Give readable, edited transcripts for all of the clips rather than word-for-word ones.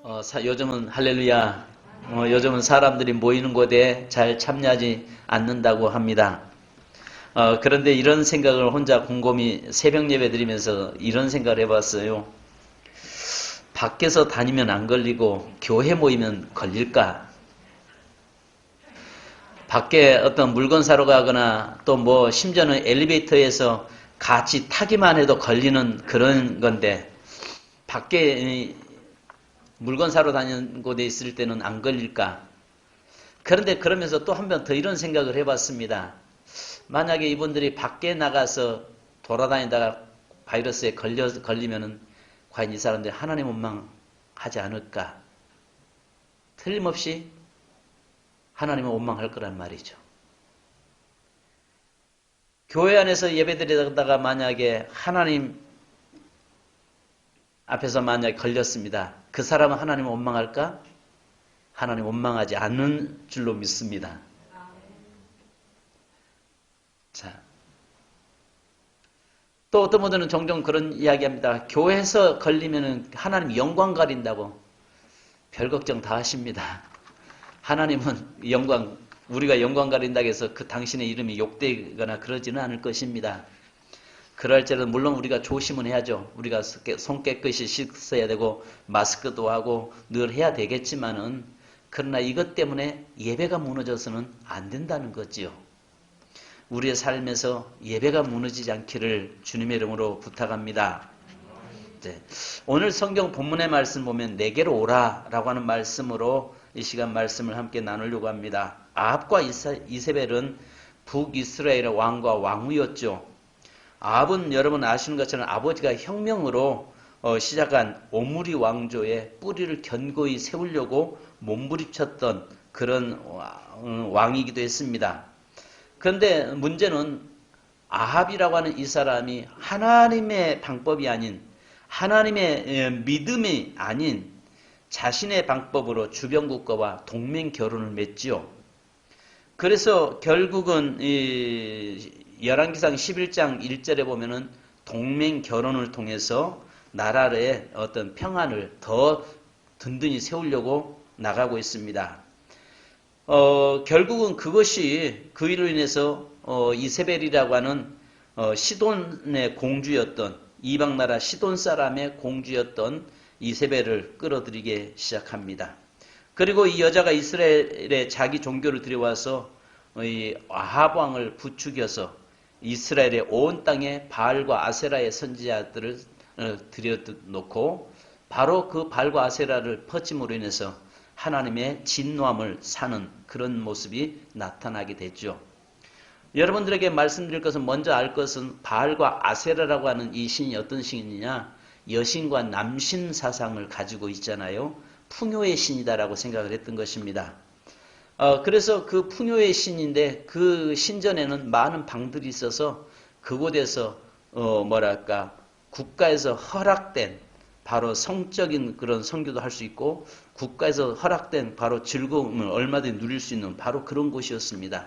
요즘은 할렐루야. 요즘은 사람들이 모이는 곳에 잘 참여하지 않는다고 합니다. 그런데 이런 생각을 혼자 곰곰이 새벽 예배 드리면서 이런 생각을 해봤어요. 밖에서 다니면 안 걸리고 교회 모이면 걸릴까? 밖에 어떤 물건 사러 가거나 또 뭐 심지어는 엘리베이터에서 같이 타기만 해도 걸리는 그런 건데 밖에 물건 사러 다니는 곳에 있을 때는 안 걸릴까? 그런데 그러면서 또 한 번 더 이런 생각을 해봤습니다. 만약에 이분들이 밖에 나가서 돌아다니다가 바이러스에 걸리면은 과연 이 사람들이 하나님 원망하지 않을까? 틀림없이 하나님은 원망할 거란 말이죠. 교회 안에서 예배드리다가 만약에 하나님 앞에서 만약에 걸렸습니다. 그 사람은 하나님 원망할까? 하나님 원망하지 않는 줄로 믿습니다. 자, 또 어떤 분들은 종종 그런 이야기합니다. 교회에서 걸리면은 하나님 영광 가린다고. 별 걱정 다 하십니다. 하나님은 우리가 영광 가린다고 해서 그 당신의 이름이 욕되거나 그러지는 않을 것입니다. 그럴지라도 물론 우리가 조심은 해야죠. 우리가 손 깨끗이 씻어야 되고 마스크도 하고 늘 해야 되겠지만은 그러나 이것 때문에 예배가 무너져서는 안 된다는 거지요. 우리의 삶에서 예배가 무너지지 않기를 주님의 이름으로 부탁합니다. 네. 오늘 성경 본문의 말씀 보면 내게로 오라라고 하는 말씀으로 이 시간 말씀을 함께 나누려고 합니다. 아합과 이세벨은 북이스라엘의 왕과 왕후였죠. 아합은 여러분 아시는 것처럼 아버지가 혁명으로 시작한 오므리 왕조의 뿌리를 견고히 세우려고 몸부림쳤던 그런 왕이기도 했습니다. 그런데 문제는 아합이라고 하는 이 사람이 하나님의 방법이 아닌 하나님의 믿음이 아닌 자신의 방법으로 주변 국가와 동맹 결혼을 맺지요. 그래서 결국은 열왕기상 11장 1절에 보면은 동맹 결혼을 통해서 나라의 어떤 평안을 더 든든히 세우려고 나가고 있습니다. 결국은 그것이 그 일로 인해서 이세벨이라고 하는 시돈의 공주였던 이방 나라 시돈 사람의 공주였던 이세벨을 끌어들이게 시작합니다. 그리고 이 여자가 이스라엘에 자기 종교를 들여와서 이 아합 왕을 부추겨서 이스라엘의 온 땅에 바알과 아세라의 선지자들을 들여놓고 바로 그 바알과 아세라를 퍼짐으로 인해서 하나님의 진노함을 사는 그런 모습이 나타나게 되죠. 여러분들에게 말씀드릴 것은 먼저 알 것은 바알과 아세라라고 하는 이 신이 어떤 신이냐? 여신과 남신 사상을 가지고 있잖아요. 풍요의 신이다라고 생각을 했던 것입니다. 그래서 그 풍요의 신인데 그 신전에는 많은 방들이 있어서 그곳에서 국가에서 허락된 바로 성적인 그런 선교도 할 수 있고 국가에서 허락된 바로 즐거움을 얼마든지 누릴 수 있는 바로 그런 곳이었습니다.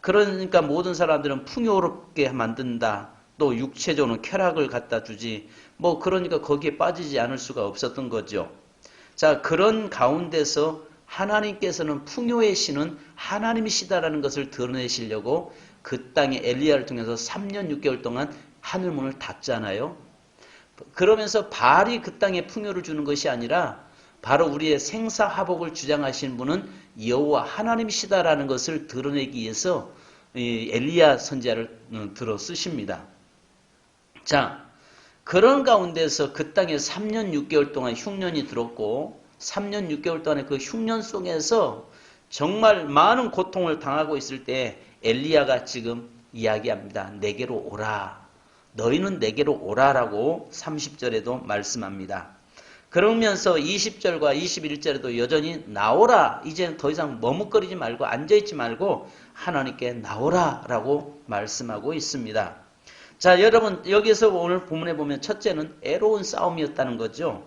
그러니까 모든 사람들은 풍요롭게 만든다. 또 육체적으로 쾌락을 갖다 주지. 그러니까 거기에 빠지지 않을 수가 없었던 거죠. 자, 그런 가운데서 하나님께서는 풍요의 신은 하나님이시다라는 것을 드러내시려고 그 땅에 엘리야를 통해서 3년 6개월 동안 하늘문을 닫잖아요. 그러면서 바알이 그 땅에 풍요를 주는 것이 아니라 바로 우리의 생사화복을 주장하시는 분은 여호와 하나님이시다라는 것을 드러내기 위해서 엘리야 선지자를 들어 쓰십니다. 자, 그런 가운데서 그 땅에 3년 6개월 동안 흉년이 들었고 3년 6개월 동안의 그 흉년 속에서 정말 많은 고통을 당하고 있을 때 엘리야가 지금 이야기합니다. 내게로 오라. 너희는 내게로 오라라고 30절에도 말씀합니다. 그러면서 20절과 21절에도 여전히 나오라. 이제 더 이상 머뭇거리지 말고 앉아있지 말고 하나님께 나오라라고 말씀하고 있습니다. 자, 여러분 여기서 오늘 본문에 보면 첫째는 애로운 싸움이었다는 거죠.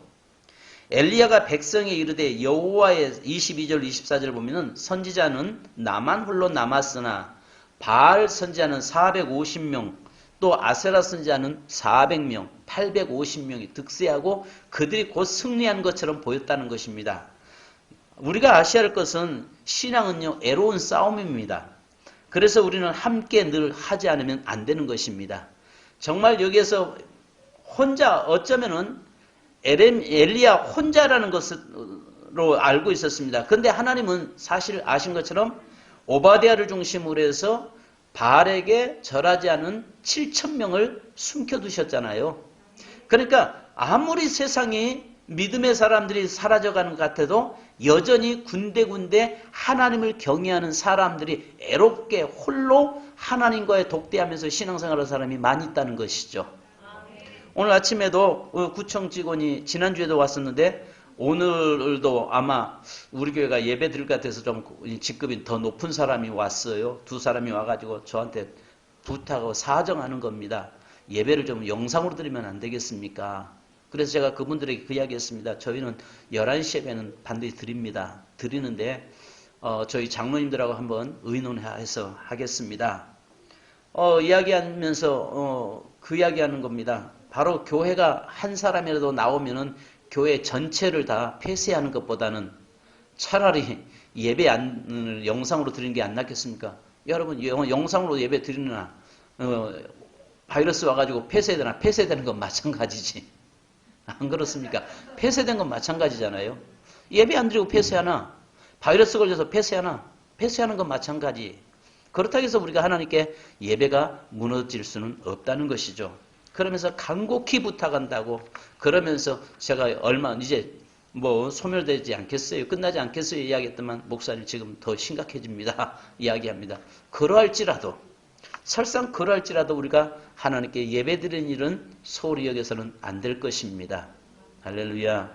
엘리야가 백성에 이르되 여호와의 22절 24절 보면은 선지자는 나만 홀로 남았으나 바알 선지자는 450명 또 아세라 선지자는 400명, 850명이 득세하고 그들이 곧 승리한 것처럼 보였다는 것입니다. 우리가 아셔야 할 것은 신앙은요, 애로운 싸움입니다. 그래서 우리는 함께 늘 하지 않으면 안 되는 것입니다. 정말 여기에서 혼자 어쩌면은 엘리야 혼자라는 것으로 알고 있었습니다. 그런데 하나님은 사실 아신 것처럼 오바댜를 중심으로 해서 바알에게 절하지 않은 7,000명을 숨겨두셨잖아요. 그러니까 아무리 세상이 믿음의 사람들이 사라져가는 것 같아도 여전히 군데군데 하나님을 경외하는 사람들이 애롭게 홀로 하나님과의 독대하면서 신앙생활하는 사람이 많이 있다는 것이죠. 오늘 아침에도 구청 직원이 지난주에도 왔었는데 오늘도 아마 우리 교회가 예배 드릴 것 같아서 좀 직급이 더 높은 사람이 왔어요. 두 사람이 와가지고 저한테 부탁하고 사정하는 겁니다. 예배를 좀 영상으로 드리면 안 되겠습니까? 그래서 제가 그분들에게 그 이야기 했습니다. 저희는 11시 예배는 반드시 드립니다. 드리는데 저희 장로님들하고 한번 의논해서 하겠습니다. 이야기하면서 그 이야기하는 겁니다. 바로 교회가 한 사람이라도 나오면은 교회 전체를 다 폐쇄하는 것보다는 차라리 예배 영상으로 드리는 게 안 낫겠습니까? 여러분 영상으로 예배 드리느나 바이러스 와가지고 폐쇄되나? 폐쇄되는 건 마찬가지지. 안 그렇습니까? 폐쇄된 건 마찬가지잖아요. 예배 안 드리고 폐쇄하나? 바이러스 걸려서 폐쇄하나? 폐쇄하는 건 마찬가지. 그렇다고 해서 우리가 하나님께 예배가 무너질 수는 없다는 것이죠. 그러면서 간곡히 부탁한다고 그러면서 제가 얼마 이제 뭐 소멸되지 않겠어요. 끝나지 않겠어요. 이야기했더만 목사님 지금 더 심각해집니다. 이야기합니다. 그러할지라도 설상 그러할지라도 우리가 하나님께 예배드리는 일은 소홀히 여겨서는 안 될 것입니다. 할렐루야.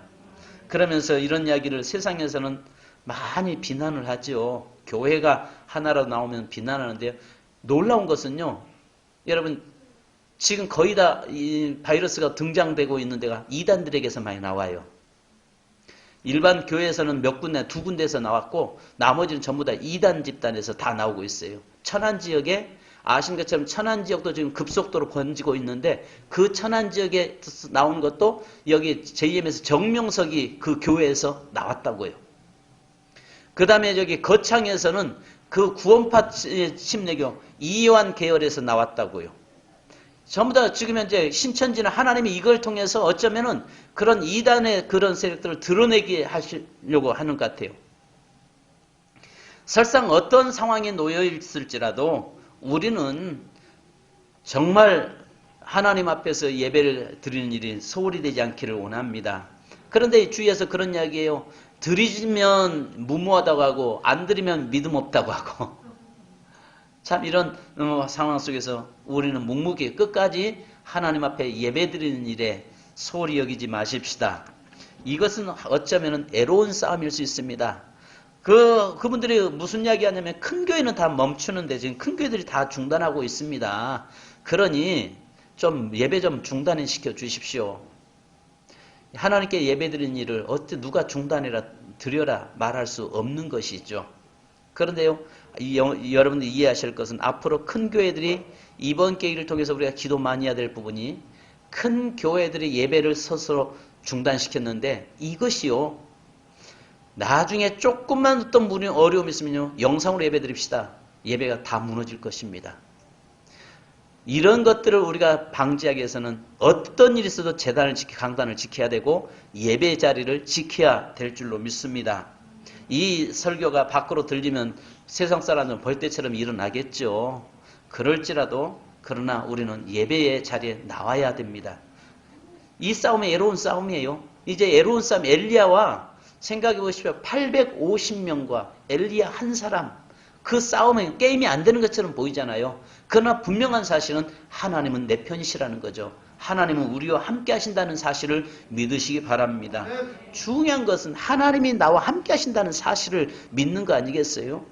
그러면서 이런 이야기를 세상에서는 많이 비난을 하죠. 교회가 하나로 나오면 비난하는데요. 놀라운 것은요. 여러분 지금 거의 다 이 바이러스가 등장되고 있는 데가 이단들에게서 많이 나와요. 일반 교회에서는 몇 군데, 두 군데에서 나왔고 나머지는 전부 다 이단 집단에서 다 나오고 있어요. 천안 지역에 아신 것처럼 천안 지역도 지금 급속도로 번지고 있는데 그 천안 지역에 나온 것도 여기 JM에서 정명석이 그 교회에서 나왔다고요. 그 다음에 저기 거창에서는 그 구원파 침례교 이요한 계열에서 나왔다고요. 전부 다 지금 현재 신천지는 하나님이 이걸 통해서 어쩌면은 그런 이단의 그런 세력들을 드러내게 하시려고 하는 것 같아요. 설상 어떤 상황에 놓여 있을지라도 우리는 정말 하나님 앞에서 예배를 드리는 일이 소홀히 되지 않기를 원합니다. 그런데 주위에서 그런 이야기예요. 드리면 무모하다고 하고 안 드리면 믿음 없다고 하고 참 이런 상황 속에서 우리는 묵묵히 끝까지 하나님 앞에 예배드리는 일에 소홀히 여기지 마십시다. 이것은 어쩌면 애로운 싸움일 수 있습니다. 그분들이 무슨 이야기 하냐면 큰 교회는 다 멈추는데 지금 큰 교회들이 다 중단하고 있습니다. 그러니 좀 예배 좀 중단을 시켜 주십시오. 하나님께 예배드리는 일을 어떻게 누가 중단해라 드려라 말할 수 없는 것이죠. 그런데요, 여러분들이 이해하실 것은 앞으로 큰 교회들이 이번 계기를 통해서 우리가 기도 많이 해야 될 부분이 큰 교회들이 예배를 스스로 중단시켰는데 이것이요. 나중에 조금만 어떤 어려움이 있으면요. 영상으로 예배 드립시다. 예배가 다 무너질 것입니다. 이런 것들을 우리가 방지하기 위해서는 어떤 일이 있어도 재단을 강단을 지켜야 되고 예배 자리를 지켜야 될 줄로 믿습니다. 이 설교가 밖으로 들리면 세상 사람들은 벌떼처럼 일어나겠죠. 그럴지라도 그러나 우리는 예배의 자리에 나와야 됩니다. 이 싸움이 애로운 싸움이에요. 이제 애로운 싸움 엘리야와 생각해 보십시오. 850명과 엘리야 한 사람. 그 싸움은 게임이 안 되는 것처럼 보이잖아요. 그러나 분명한 사실은 하나님은 내 편이시라는 거죠. 하나님은 우리와 함께 하신다는 사실을 믿으시기 바랍니다. 중요한 것은 하나님이 나와 함께 하신다는 사실을 믿는 거 아니겠어요?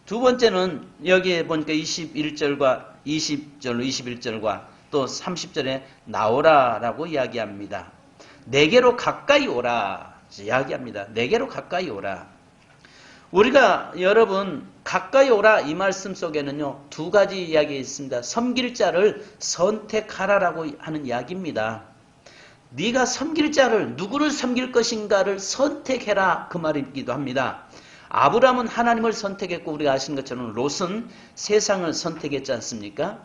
두 번째는 여기에 보니까 21절과 20절로 21절과 또 30절에 나오라라고 이야기합니다. 내게로 가까이 오라 이야기합니다. 내게로 가까이 오라. 우리가 여러분 가까이 오라 이 말씀 속에는요 2가지 이야기가 있습니다. 섬길 자를 선택하라라고 하는 이야기입니다. 네가 섬길 자를 누구를 섬길 것인가를 선택해라 그 말이기도 합니다. 아브라함은 하나님을 선택했고 우리가 아시는 것처럼 롯은 세상을 선택했지 않습니까?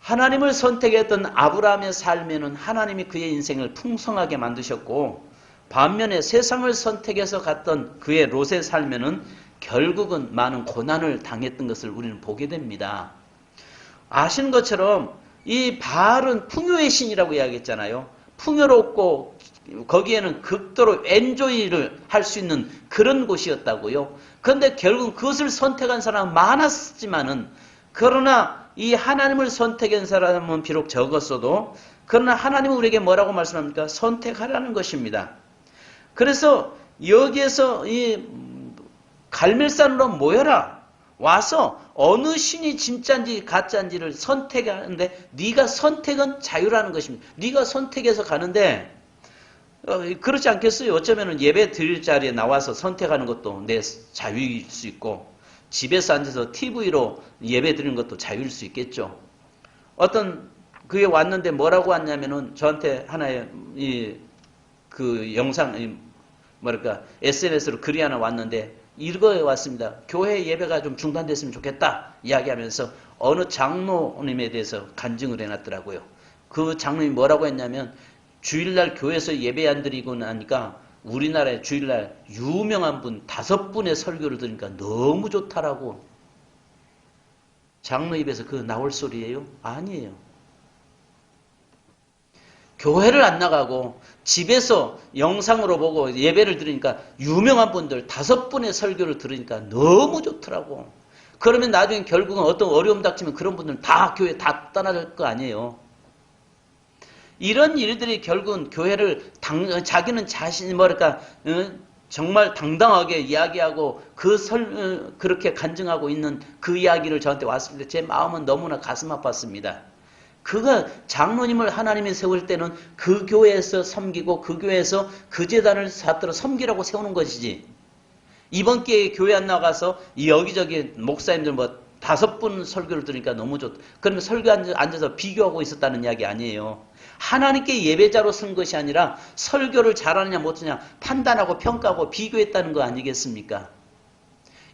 하나님을 선택했던 아브라함의 삶에는 하나님이 그의 인생을 풍성하게 만드셨고 반면에 세상을 선택해서 갔던 그의 롯의 삶에는 결국은 많은 고난을 당했던 것을 우리는 보게 됩니다. 아시는 것처럼 이 바알은 풍요의 신이라고 이야기했잖아요. 풍요롭고 거기에는 극도로 엔조이를 할 수 있는 그런 곳이었다고요. 그런데 결국 그것을 선택한 사람은 많았지만은 그러나 이 하나님을 선택한 사람은 비록 적었어도 그러나 하나님은 우리에게 뭐라고 말씀합니까? 선택하라는 것입니다. 그래서 여기에서 이 갈멜산으로 모여라. 와서 어느 신이 진짜인지 가짜인지를 선택하는데 네가 선택은 자유라는 것입니다. 네가 선택해서 가는데 그렇지 않겠어요? 어쩌면 예배 드릴 자리에 나와서 선택하는 것도 내 자유일 수 있고 집에서 앉아서 TV로 예배 드리는 것도 자유일 수 있겠죠. 어떤 그게 왔는데 뭐라고 왔냐면은 저한테 하나의 그 영상 뭐랄까 SNS로 글이 하나 왔는데 이거 왔습니다. 교회 예배가 좀 중단됐으면 좋겠다 이야기하면서 어느 장로님에 대해서 간증을 해놨더라고요. 그 장로님이 뭐라고 했냐면 주일날 교회에서 예배 안 드리고 나니까 우리나라에 주일날 유명한 분 5분의 설교를 들으니까 너무 좋다라고. 장로 입에서 그거 나올 소리예요? 아니에요. 교회를 안 나가고 집에서 영상으로 보고 예배를 들으니까 유명한 분들 5분의 설교를 들으니까 너무 좋더라고. 그러면 나중에 결국은 어떤 어려움 닥치면 그런 분들은 다 교회 다 떠나갈 거 아니에요. 이런 일들이 결국은 교회를 자기는 자신이 뭐랄까 정말 당당하게 이야기하고 그렇게 간증하고 있는 그 이야기를 저한테 왔을 때 제 마음은 너무나 가슴 아팠습니다. 그가 장로님을 하나님이 세울 때는 그 교회에서 섬기고 그 교회에서 그 재단을 받들어 섬기라고 세우는 것이지. 이번 기회에 교회 안 나가서 여기저기 목사님들 뭐 5분 설교를 들으니까 너무 좋다. 그러면 설교 앉아서 비교하고 있었다는 이야기 아니에요. 하나님께 예배자로 쓴 것이 아니라 설교를 잘하느냐 못하느냐 판단하고 평가하고 비교했다는 거 아니겠습니까?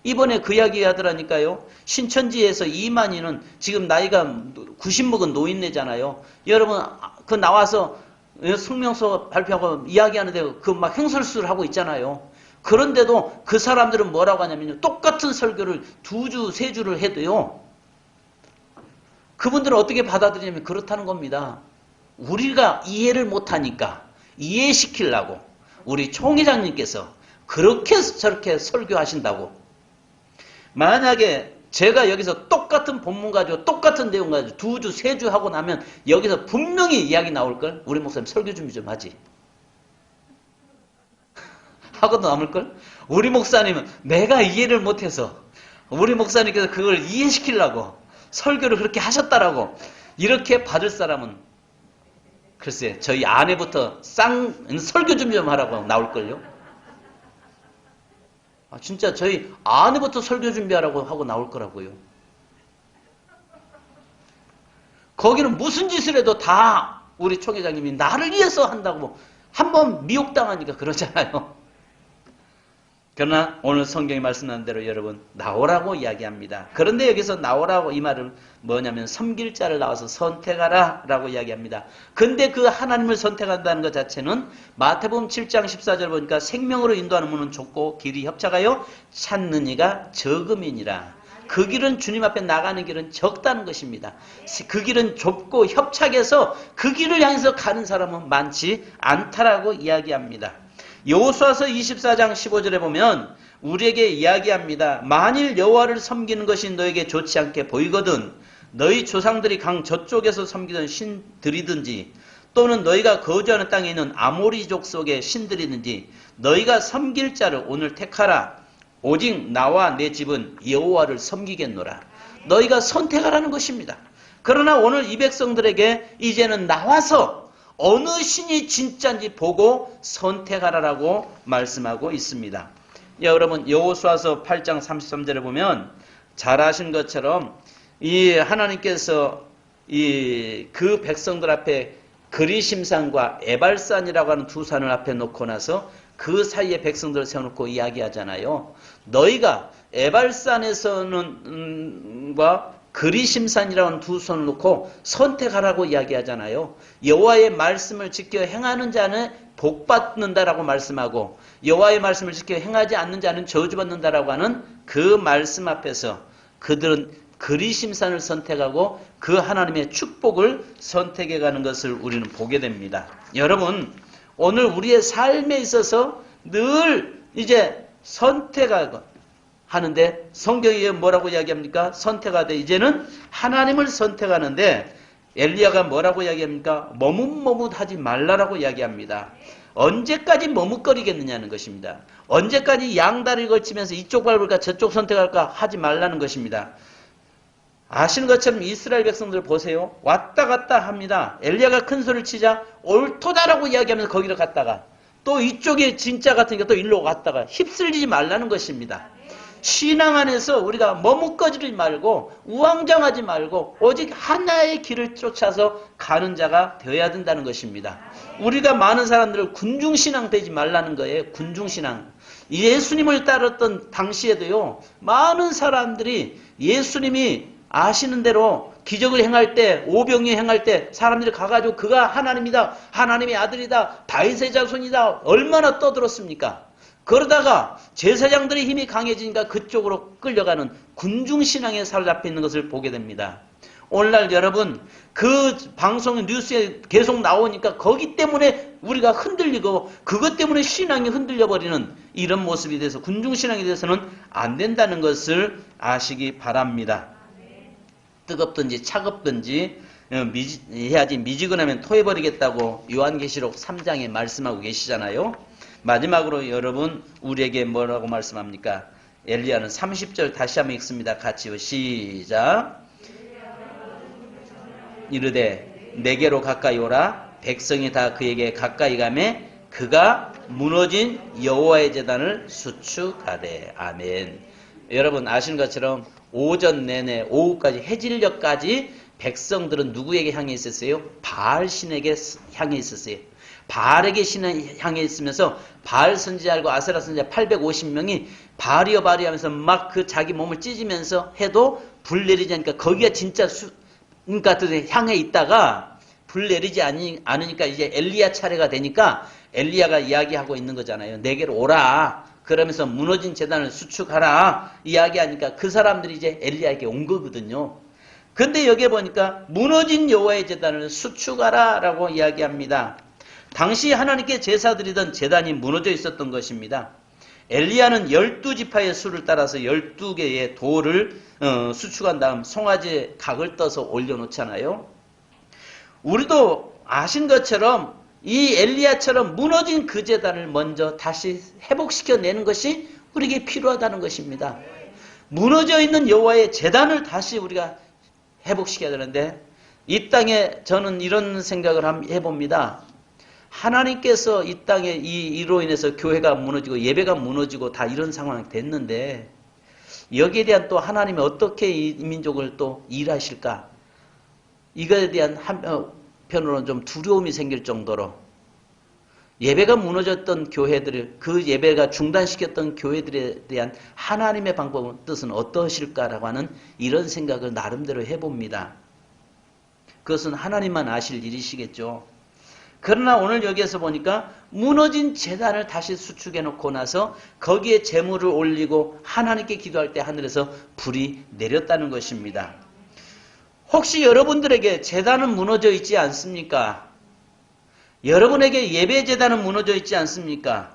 이번에 그 이야기 하더라니까요. 신천지에서 이만희는 지금 나이가 90 먹은 노인네잖아요. 여러분 그 나와서 성명서 발표하고 이야기하는데 그 막 행설수를 하고 있잖아요. 그런데도 그 사람들은 뭐라고 하냐면요. 똑같은 설교를 2주, 3주를 해도요. 그분들은 어떻게 받아들이냐면 그렇다는 겁니다. 우리가 이해를 못하니까 이해시키려고 우리 총회장님께서 그렇게 저렇게 설교하신다고. 만약에 제가 여기서 똑같은 본문 가지고 똑같은 내용 가지고 2주, 3주 하고 나면 여기서 분명히 이야기 나올걸? 우리 목사님 설교 준비 좀 하지. 하고도 남을걸? 우리 목사님은 내가 이해를 못해서 우리 목사님께서 그걸 이해시키려고 설교를 그렇게 하셨다라고 이렇게 받을 사람은 글쎄 저희 아내부터 설교 준비 좀 하라고 나올걸요? 진짜 저희 아내부터 설교 준비하라고 하고 나올 거라고요. 거기는 무슨 짓을 해도 다 우리 총회장님이 나를 위해서 한다고 한번 미혹당하니까 그러잖아요. 그러나 오늘 성경이 말씀하는 대로 여러분 나오라고 이야기합니다. 그런데 여기서 나오라고 이 말은 뭐냐면 섬길 자를 나와서 선택하라 라고 이야기합니다. 근데 그 하나님을 선택한다는 것 자체는 마태복음 7장 14절 보니까 생명으로 인도하는 문은 좁고 길이 협착하여 찾는 이가 적음이니라. 그 길은 주님 앞에 나가는 길은 적다는 것입니다. 그 길은 좁고 협착해서 그 길을 향해서 가는 사람은 많지 않다라고 이야기합니다. 여호수아서 24장 15절에 보면 우리에게 이야기합니다. 만일 여호와를 섬기는 것이 너에게 좋지 않게 보이거든 너희 조상들이 강 저쪽에서 섬기던 신들이든지 또는 너희가 거주하는 땅에 있는 아모리족 속의 신들이든지 너희가 섬길 자를 오늘 택하라. 오직 나와 내 집은 여호와를 섬기겠노라. 너희가 선택하라는 것입니다. 그러나 오늘 이 백성들에게 이제는 나와서 어느 신이 진짜인지 보고 선택하라라고 말씀하고 있습니다. 여러분 여호수아서 8장 33절에 보면 잘 아신 것처럼 이 하나님께서 그 백성들 앞에 그리심산과 에발산이라고 하는 두 산을 앞에 놓고 나서 그 사이에 백성들을 세워놓고 이야기하잖아요. 너희가 에발산에서는 과 그리심산이라는 두 손을 놓고 선택하라고 이야기하잖아요. 여호와의 말씀을 지켜 행하는 자는 복 받는다라고 말씀하고 여호와의 말씀을 지켜 행하지 않는 자는 저주받는다라고 하는 그 말씀 앞에서 그들은 그리심산을 선택하고 그 하나님의 축복을 선택해가는 것을 우리는 보게 됩니다. 여러분, 오늘 우리의 삶에 있어서 늘 이제 선택하고 하는데 성경이 뭐라고 이야기합니까? 선택하되 이제는 하나님을 선택하는데 엘리야가 뭐라고 이야기합니까? 머뭇머뭇하지 말라라고 이야기합니다. 언제까지 머뭇거리겠느냐는 것입니다. 언제까지 양다리를 걸치면서 이쪽 밟을까 저쪽 선택할까 하지 말라는 것입니다. 아시는 것처럼 이스라엘 백성들 보세요. 왔다 갔다 합니다. 엘리야가 큰 소리를 치자 옳도다라고 이야기하면서 거기로 갔다가 또 이쪽이 진짜 같으니까 또 일로 갔다가 휩쓸리지 말라는 것입니다. 신앙 안에서 우리가 머뭇거리지 말고 우왕좌왕하지 말고 오직 하나의 길을 쫓아서 가는 자가 되어야 된다는 것입니다. 우리가 많은 사람들을 군중신앙 되지 말라는 거예요. 군중신앙. 예수님을 따랐던 당시에도요. 많은 사람들이 예수님이 아시는 대로 기적을 행할 때 오병이 행할 때 사람들이 가가지고 그가 하나님이다. 하나님의 아들이다. 다윗의 자손이다. 얼마나 떠들었습니까? 그러다가 제사장들의 힘이 강해지니까 그쪽으로 끌려가는 군중신앙에 사로잡혀 있는 것을 보게 됩니다. 오늘날 여러분 그 방송 뉴스에 계속 나오니까 거기 때문에 우리가 흔들리고 그것 때문에 신앙이 흔들려버리는 이런 모습이 돼서 군중신앙이 돼서는 안 된다는 것을 아시기 바랍니다. 뜨겁든지 차갑든지 해야지 미지근하면 토해버리겠다고 요한계시록 3장에 말씀하고 계시잖아요. 마지막으로 여러분 우리에게 뭐라고 말씀합니까? 엘리야는 30절 다시 한번 읽습니다. 같이요. 시작. 이르되 내게로 가까이 오라. 백성이 다 그에게 가까이 가매 그가 무너진 여호와의 제단을 수축하되. 아멘. 여러분 아시는 것처럼 오전 내내 오후까지 해질녘까지 백성들은 누구에게 향해 있었어요? 바알 신에게 향해 있었어요. 바알에게 신을 향해 있으면서 바알 선지자하고 아세라 선지자 850명이 바알이여 바알이여 하면서 막 그 자기 몸을 찢으면서 해도 불 내리지 않으니까 거기가 진짜 그러니까 향해 있다가 불 내리지 않으니까 이제 엘리야 차례가 되니까 엘리야가 이야기하고 있는 거잖아요. 내게로 오라. 그러면서 무너진 제단을 수축하라. 이야기하니까 그 사람들이 이제 엘리야에게 온 거거든요. 근데 여기에 보니까 무너진 여호와의 제단을 수축하라 라고 이야기합니다. 당시 하나님께 제사드리던 제단이 무너져 있었던 것입니다. 엘리야는 12지파의 수를 따라서 12개의 돌을 수축한 다음 송아지에 각을 떠서 올려놓잖아요. 우리도 아신 것처럼 이 엘리야처럼 무너진 그 제단을 먼저 다시 회복시켜내는 것이 우리에게 필요하다는 것입니다. 무너져 있는 여호와의 제단을 다시 우리가 회복시켜야 되는데 이 땅에 저는 이런 생각을 해봅니다. 하나님께서 이 땅에 이로 인해서 교회가 무너지고 예배가 무너지고 다 이런 상황이 됐는데 여기에 대한 또 하나님이 어떻게 이 민족을 또 일하실까? 이거에 대한 한편으로는 좀 두려움이 생길 정도로 예배가 무너졌던 교회들을 그 예배가 중단시켰던 교회들에 대한 하나님의 방법은 뜻은 어떠실까라고 하는 이런 생각을 나름대로 해봅니다. 그것은 하나님만 아실 일이시겠죠. 그러나 오늘 여기에서 보니까 무너진 제단을 다시 수축해 놓고 나서 거기에 제물을 올리고 하나님께 기도할 때 하늘에서 불이 내렸다는 것입니다. 혹시 여러분들에게 제단은 무너져 있지 않습니까? 여러분에게 예배 제단은 무너져 있지 않습니까?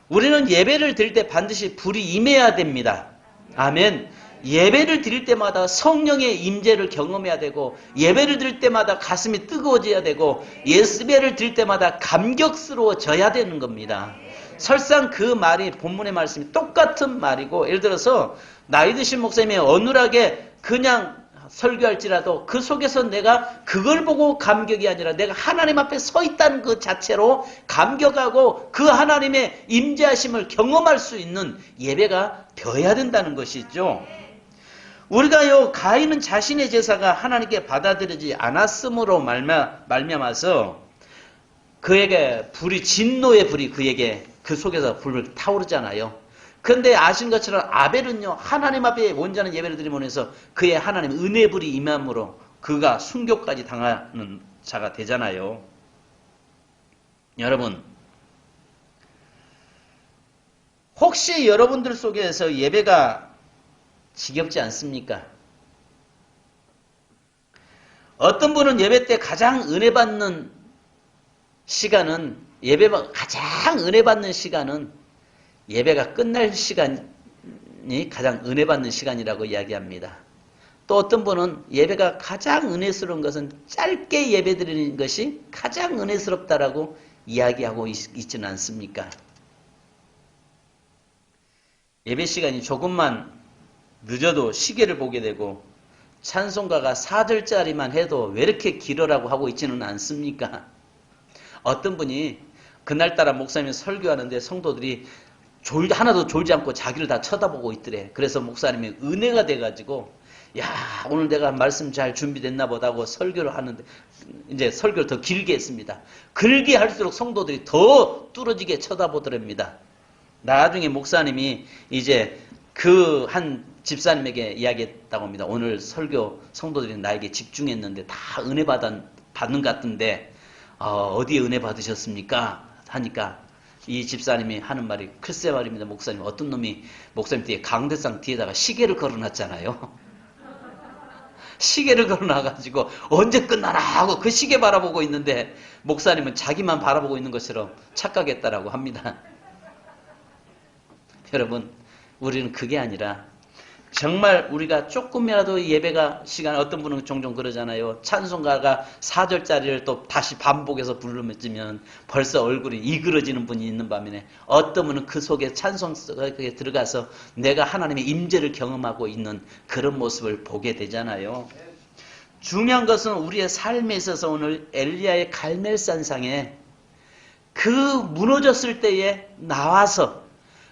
우리는 예배를 드릴 때 반드시 불이 임해야 됩니다. 아멘. 예배를 드릴 때마다 성령의 임재를 경험해야 되고 예배를 드릴 때마다 가슴이 뜨거워져야 되고 예배를 드릴 때마다 감격스러워져야 되는 겁니다. 설상 그 말이 본문의 말씀이 똑같은 말이고 예를 들어서 나이 드신 목사님이 어눌하게 그냥 설교할지라도 그 속에서 내가 그걸 보고 감격이 아니라 내가 하나님 앞에 서 있다는 그 자체로 감격하고 그 하나님의 임재하심을 경험할 수 있는 예배가 되어야 된다는 것이죠. 우리가요, 가인은 자신의 제사가 하나님께 받아들이지 않았으므로 말미암아서 그에게 불이, 진노의 불이 그에게 그 속에서 불을 타오르잖아요. 그런데 아신 것처럼 아벨은요, 하나님 앞에 온전한 예배를 드림으로 해서 그의 하나님 은혜 불이 임함으로 그가 순교까지 당하는 자가 되잖아요. 여러분, 혹시 여러분들 속에서 예배가 지겹지 않습니까? 어떤 분은 예배 때 가장 은혜 받는 시간은, 예배가 가장 은혜 받는 시간은 예배가 끝날 시간이 가장 은혜 받는 시간이라고 이야기합니다. 또 어떤 분은 예배가 가장 은혜스러운 것은 짧게 예배 드리는 것이 가장 은혜스럽다라고 이야기하고 있지는 않습니까? 예배 시간이 조금만 늦어도 시계를 보게 되고 찬송가가 4절짜리만 해도 왜 이렇게 길어라고 하고 있지는 않습니까? 어떤 분이 그날따라 목사님이 설교하는데 성도들이 하나도 졸지 않고 자기를 다 쳐다보고 있더래. 그래서 목사님이 은혜가 돼가지고 야, 오늘 내가 말씀 잘 준비됐나 보다 하고 설교를 하는데 이제 설교를 더 길게 했습니다. 길게 할수록 성도들이 더 뚫어지게 쳐다보더랍니다. 나중에 목사님이 이제 그 한 집사님에게 이야기했다고 합니다. 오늘 설교 성도들이 나에게 집중했는데 다 은혜 받는 것 같은데 어디에 은혜 받으셨습니까? 하니까 이 집사님이 하는 말이 글쎄 말입니다. 목사님, 어떤 놈이 목사님 뒤에 강대상 뒤에다가 시계를 걸어놨잖아요. 시계를 걸어놔가지고 언제 끝나나 하고 그 시계 바라보고 있는데 목사님은 자기만 바라보고 있는 것처럼 착각했다라고 합니다. 여러분, 우리는 그게 아니라 정말 우리가 조금이라도 예배가 시간, 어떤 분은 종종 그러잖아요. 찬송가가 4절짜리를 또 다시 반복해서 부르면 벌써 얼굴이 이그러지는 분이 있는 반면에 어떤 분은 그 속에 찬송 속에 들어가서 내가 하나님의 임재를 경험하고 있는 그런 모습을 보게 되잖아요. 중요한 것은 우리의 삶에 있어서 오늘 엘리야의 갈멜산상에 그 무너졌을 때에 나와서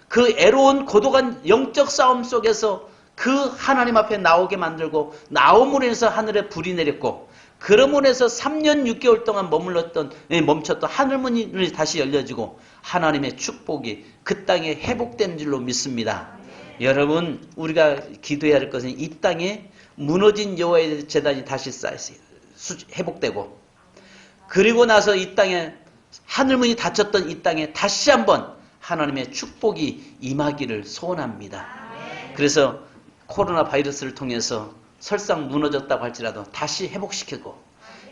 그 애로운 고독한 영적 싸움 속에서 그 하나님 앞에 나오게 만들고 나옴으로 해서 하늘에 불이 내렸고 그러므로 해서 3년 6개월 동안 멈췄던 하늘문이 다시 열려지고 하나님의 축복이 그 땅에 회복된 줄로 믿습니다. 여러분, 우리가 기도해야 할 것은 이 땅에 무너진 여호와의 제단이 다시 회복되고 그리고 나서 이 땅에 하늘문이 닫혔던 이 땅에 다시 한번 하나님의 축복이 임하기를 소원합니다. 그래서 코로나 바이러스를 통해서 설상 무너졌다고 할지라도 다시 회복시키고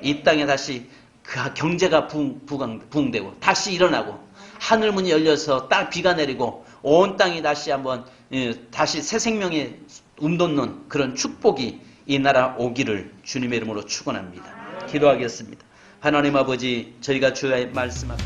이 땅에 다시 그 경제가 부흥되고 다시 일어나고 하늘문이 열려서 비가 내리고 온 땅이 다시 한번 다시 새 생명에 움돋는 그런 축복이 이 나라 오기를 주님의 이름으로 축원합니다. 기도하겠습니다. 하나님 아버지, 저희가 주의 말씀 앞에